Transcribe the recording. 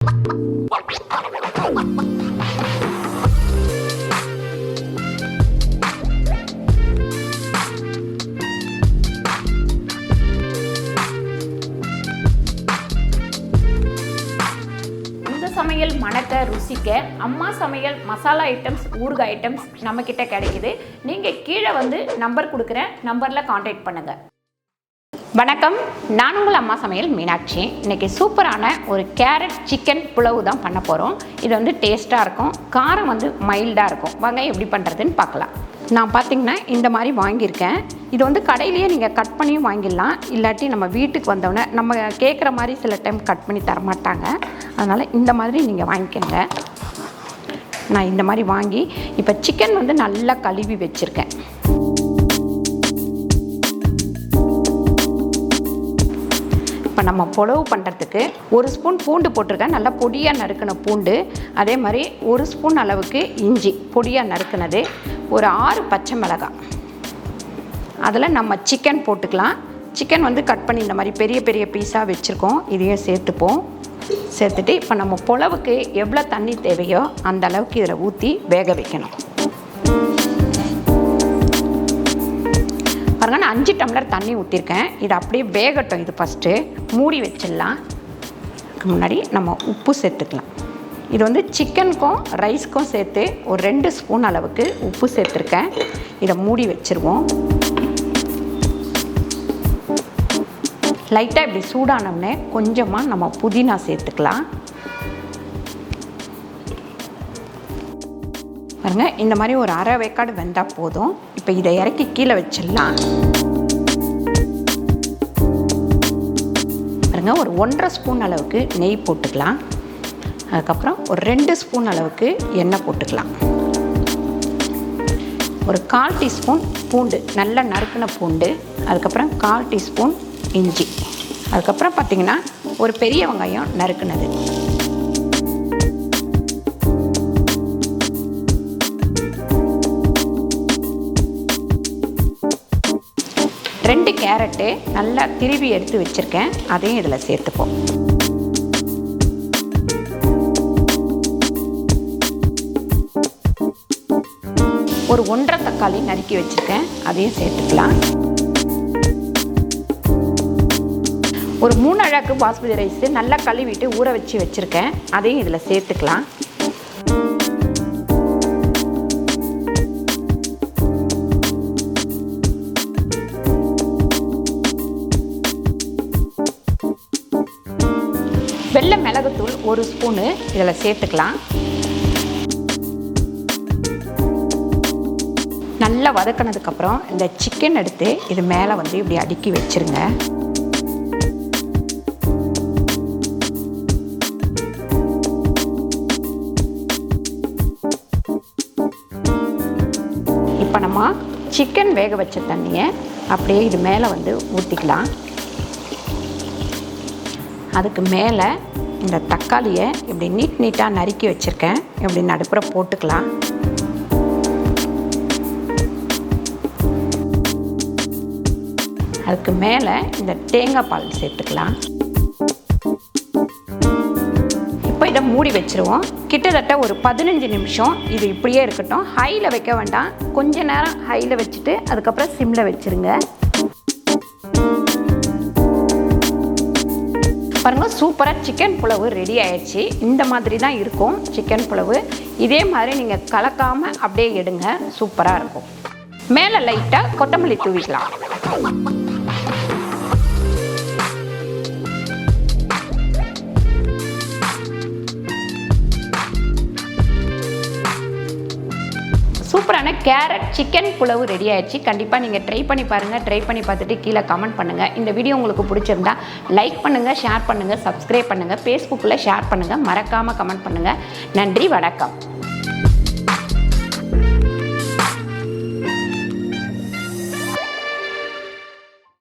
சமையல் மணக்க ருசிக்க அம்மா சமையல் மசாலா ஐட்டம்ஸ் ஊறுகாய் ஐட்டம்ஸ் நம்மக்கிட்ட கிடைக்குது. நீங்கள் கீழே வந்து நம்பர் கொடுக்குறேன், நம்பரில் காண்டாக்ட் பண்ணுங்கள். வணக்கம், நான் உங்கள் அம்மா சமையல் மீனாட்சி. இன்றைக்கி சூப்பரான ஒரு கேரட் சிக்கன் புலவு தான் பண்ண போகிறோம். இது வந்து டேஸ்ட்டாக இருக்கும், காரம் வந்து மைல்டாக இருக்கும். வாங்க எப்படி பண்ணுறதுன்னு பார்க்கலாம். நான் பார்த்திங்கன்னா இந்த மாதிரி வாங்கியிருக்கேன். இது வந்து கடையிலேயே நீங்கள் கட் பண்ணியும் வாங்கிடலாம், இல்லாட்டி நம்ம வீட்டுக்கு வந்தோடனே நம்ம கேட்குற மாதிரி சில டைம் கட் பண்ணி தரமாட்டாங்க. அதனால் இந்த மாதிரி நீங்கள் வாங்கிக்கோங்க. நான் இந்த மாதிரி வாங்கி இப்போ சிக்கன் வந்து நல்லா கழுவி வச்சுருக்கேன். இப்போ நம்ம புலவு பண்ணுறதுக்கு 1 ஸ்பூன் பூண்டு போட்டிருக்கேன், நல்லா பொடியாக நறுக்கின பூண்டு. அதே மாதிரி 1 ஸ்பூன் அளவுக்கு இஞ்சி பொடியாக நறுக்கினது, ஒரு 6 பச்சை மிளகாய். அதில் நம்ம சிக்கன் போட்டுக்கலாம். சிக்கன் வந்து கட் பண்ணி இந்த மாதிரி பெரிய பெரிய பீஸாக வச்சுருக்கோம். இதையும் சேர்த்துப்போம். சேர்த்துட்டு இப்போ நம்ம புலவுக்கு எவ்வளோ தண்ணி தேவையோ அந்த அளவுக்கு இதில் ஊற்றி வேக வைக்கணும். பாருங்க, நான் 5 டம்ளர் தண்ணி ஊற்றிருக்கேன். இது அப்படியே வேகட்டும். இது ஃபஸ்ட்டு மூடி வச்சிடலாம். முன்னாடி நம்ம உப்பு சேர்த்துக்கலாம். இது வந்து சிக்கனுக்கும் ரைஸ்க்கும் சேர்த்து ஒரு 2 ஸ்பூன் அளவுக்கு உப்பு சேர்த்துருக்கேன். இதை மூடி வச்சுருவோம். லைட்டாக இப்படி சூடானோடனே கொஞ்சமாக நம்ம புதினா சேர்த்துக்கலாம். பாருங்க, இந்த மாதிரி ஒரு அரை வேக்காடு வெந்தால் போதும். இப்போ இதை இறக்கி கீழே வச்சிடலாம். பாருங்க, ஒரு 1.5 ஸ்பூன் அளவுக்கு நெய் போட்டுக்கலாம். அதுக்கப்புறம் ஒரு 2 ஸ்பூன் அளவுக்கு எண்ணெய் போட்டுக்கலாம். ஒரு 1/4 டீஸ்பூன் பூண்டு, நல்லா நறுக்கின பூண்டு. அதுக்கப்புறம் 1/4 டீஸ்பூன் இஞ்சி. அதுக்கப்புறம் பார்த்திங்கன்னா ஒரு பெரிய வெங்காயம் நறுக்குனது. ரெண்டு கேரட்டு நல்லா திருவி எடுத்து வச்சுருக்கேன், அதையும் இதில் சேர்த்துப்போம். ஒரு 1.5 தக்காளி நறுக்கி வச்சுருக்கேன், அதையும் சேர்த்துக்கலாம். ஒரு 3 அழகு பாஸ்மதி ரைஸு நல்லா கழுவிட்டு ஊற வச்சு வச்சுருக்கேன், அதையும் இதில் சேர்த்துக்கலாம். வெள்ளை மிளகுத்தூள் 1 ஸ்பூனு இதில் சேர்த்துக்கலாம். நல்லா வதக்கினதுக்கப்புறம் இந்த சிக்கன் எடுத்து இது மேலே வந்து இப்படி அடுக்கி வச்சுருங்க. இப்போ நம்ம சிக்கன் வேக வச்ச தண்ணியை அப்படியே இது மேலே வந்து ஊற்றிக்கலாம். அதுக்கு மேலே இந்த தக்காளியை இப்படி நீட்டாக நறுக்கி வச்சுருக்கேன், இப்படி நடுப்புற போட்டுக்கலாம். அதுக்கு மேலே இந்த தேங்காய் பால் சேர்த்துக்கலாம். இப்போ இதை மூடி வச்சுருவோம். கிட்டத்தட்ட ஒரு 15 நிமிஷம் இது இப்படியே இருக்கட்டும். ஹையில் வைக்க வேண்டாம், கொஞ்ச நேரம் ஹையில் வச்சுட்டு அதுக்கப்புறம் சிம்மில் வச்சுருங்க. பாருங்கள், சூப்பராக சிக்கன் புலவு ரெடி ஆயிடுச்சு. இந்த மாதிரி தான் இருக்கும் சிக்கன் புலவு. இதே மாதிரி நீங்கள் கலக்காமல் அப்படியே எடுங்க, சூப்பராக இருக்கும். மேலே லைட்டாக கொத்தமல்லி தூவிக்கலாம். சூப்பரான கேரட் சிக்கன் புலவு ரெடி ஆயிடுச்சு. கண்டிப்பாக நீங்கள் ட்ரை பண்ணி பாருங்கள். ட்ரை பண்ணி பார்த்துட்டு கீழே கமெண்ட் பண்ணுங்கள். இந்த வீடியோ உங்களுக்கு பிடிச்சிருந்தா லைக் பண்ணுங்கள், ஷேர் பண்ணுங்கள், சப்ஸ்கிரைப் பண்ணுங்கள், ஃபேஸ்புக்கில் ஷேர் பண்ணுங்கள், மறக்காமல் கமெண்ட் பண்ணுங்கள். நன்றி, வணக்கம்.